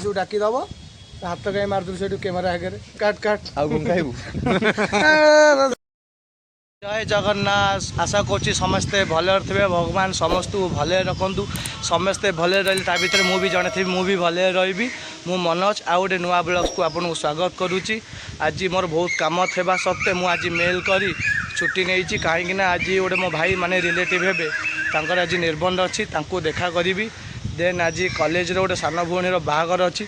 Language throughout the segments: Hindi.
सब डाकीदब हाथ कहीं मारदू से कैमेरा आगे काट काट जय जगन्नाथ आशा करुँच समस्ते भले थे भगवान समस्त भले रखु समस्ते भले रही ता भर मुझे जड़े थी मुझे भले रही मु मनोज आउ गोटे नुआ ब्लग्स को आपको स्वागत करुच्ची। आज मोर बहुत कम था सत्वे मुझे मेल कर छुट्टी नहीं कहीं आज गोटे मो भाई माने रिलेटिव हे आज निर्बंध अच्छी देखा करी देन आज कॉलेज गोटे सान भौणी बाहागर अच्छी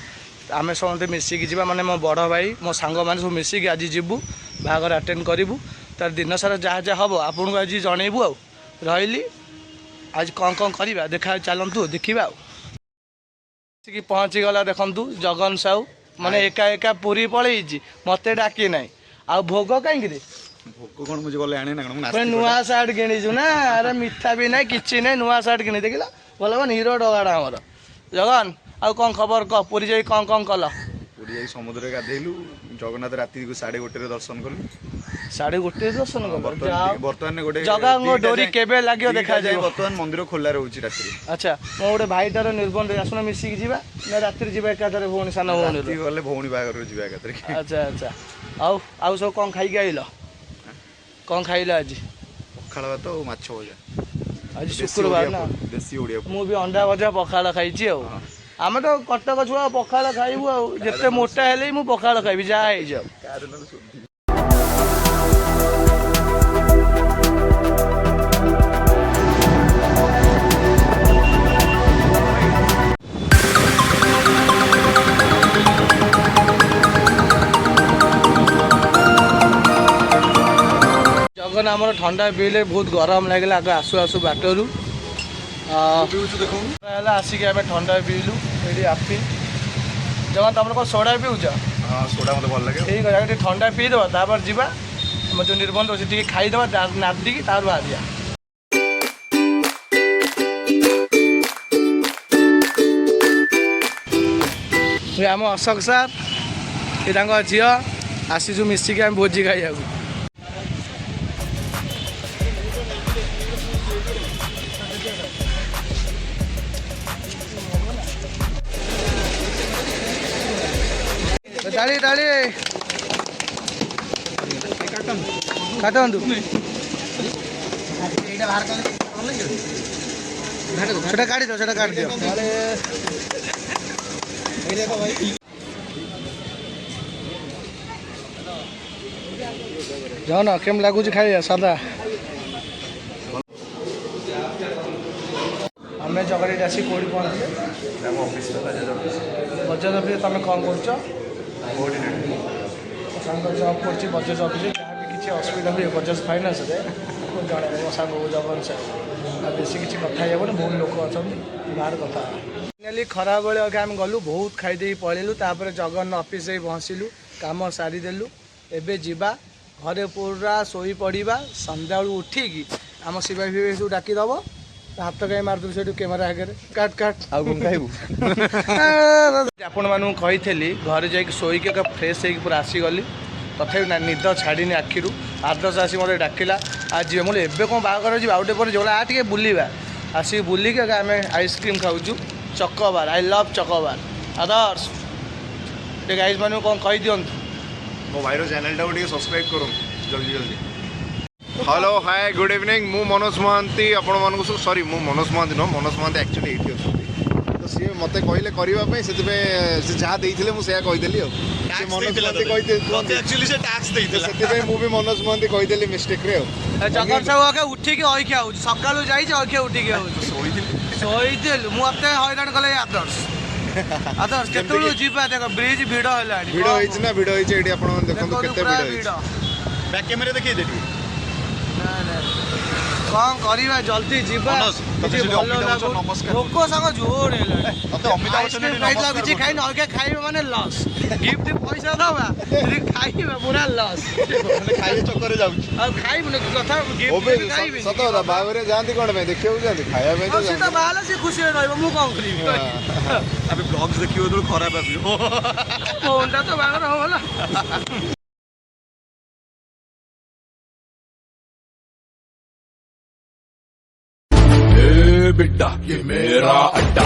आम समस्त मिसिकी जा माने मो बड़ भाई मो सांग मैंने सब मिसिकी आज जीवु बाहागर अटेंड करूँ तार दिन सारा जहाँ जहाँ हम आपको आज जनइबू आ रही आज कौन कौन करवा देखा चलतु देखा पहुँची गला देखु जगन साहू माने एका एका पूरी पलैची मत डाकी ना आ भोग कहीं भोग कौन मुझे गले आने ना नुआ सार्ट किणीचु ना अरे मिठा भी ना कि ना नुआ सार्ट किणी देखला बोल हीरो डगाड़ा आमर जगन आउ कौन खबर कह पूरी जाई कौन कल पूरी जाई समुद्र गाधेलु जगन्नाथ राति को 1:30 दर्शन कलु 1:30 दर्शन बर्तमान गोटे जगह डोरी केबे लागो देखा जाए बर्तमान मंदिर खोला रोची राति। अच्छा मो गोटे भाईटार निर्बंध आसना मिसिकी जीवा ना राति जीवा एकाधरे भौणी सान भौणी गले भौणी बागर जीवा एकाधरे। अच्छा अच्छा आउ सब कौन खाई आइल कौन खाइल आज पखाल भात और माछ भजा आज शुक्रवार ना देसी ओडिया मु भी अंडा भजा पखाल खाई आम तो कटक छुआ पखाल खाइबू आते मोटा हेले मु पखाल खाइबी जहाँ हो जाओ। जगन आम ठंडा पीले बहुत गरम लगे आगे आसु आसु बाटर आसिक आम ठंडा पीलु ये आपी जगन तुम कौन सोडा पीऊच सोडा मत भल लगे ठीक है ठंडा पीदे तापर जावा जो निर्बंध अच्छे खाईदे नादिकी तार बाहर आम अशोक सार ये झी आसीचु मिसिकी आम भोजी खाइया ताली ताली काटू सेटा काट दियो सेटा काट दियो जाओ ना केम लगुच खाई सादा आम जगह आसी कौटी पहुँचे बजाज ऑफिस तुम कौन कर सांग जब कर बजाज ऑफिस जहाँ भी किसी असुविधा हुए बजाज फाइनान्स जड़े मो सांग जगन सर बेसी किसी कथा हे बहुत लोक अच्छा बाहर कथा फाइनाली खरा बेले आम गलु बहुत खाईदे पलैलु तापर जगन ऑफिस पहुँचलु कम सारीदेलु एबे जीवा घरे पूरा शोई पड़ा संध्या उठिकी आम शिवा फिवा सब डाकीदब हाथ कहीं मारदू से कैमेरा आगे काट काट आपण मानू कही घर जा शोक फ्रेश पूरा आसीगली तथापि ना निद छाड़ी आखिरू आदर्श आसी मत डाकिला आज जी मुझे एवं कौन बाहर जी आउटे पर जो टे बुलवा आसिक बुलिक आम आइसक्रीम खाऊँ चकोबार आई लव चकोबार आदर्श टे गाइज मानू कौन कही दिंतु मो भाईर चैनल टाइम सब्सक्राइब करूँ जल्दी जल्दी। हेलो हाय गुड इवनिंग मु मनोज महांती आपण मानक सॉरी मु मनोज महांती नो मनोज महांती एक्चुअली एठी अछि तो सी मते कहले करबा पई सेति पे से जहा देइथिले मु सेया कहि देली से मनोज महांती कहि दे एक्चुअली से टैक्स देइथिले सेति पे मु भी मनोज महांती कहि देली मिस्टेक रे जगन सब आके उठी के ओइ खाउ सकाळु जाई जे ओइ उठी के सोई दिल मु अपने हैरान कले आदर्श आदर्श केतुलु जीवा देखो ब्रिज भिड हलाडी भिड होइछ ना भिड होइछ एठी आपण देखंतु केते भिड होइछ बैक कैमरा देखि देती कौन करवा जल्दी जीवा लोक संग जोर खाई अलगे खाइबे माने लॉस गिफ्ट पैसा दबा खाइबे पूरा लॉस खाइबे चक्कर जाउ आ खाइबे कथा गिफ्ट खाइबे सत कथा बाबरे जानती कोन में देखियो जानती खाया में से तो बाला से खुशी रहबो मु कोन करिबे अबे ब्लॉग्स देखियो तो खराब आबियो फोनटा तो बागर होला बेटा ये मेरा अड्डा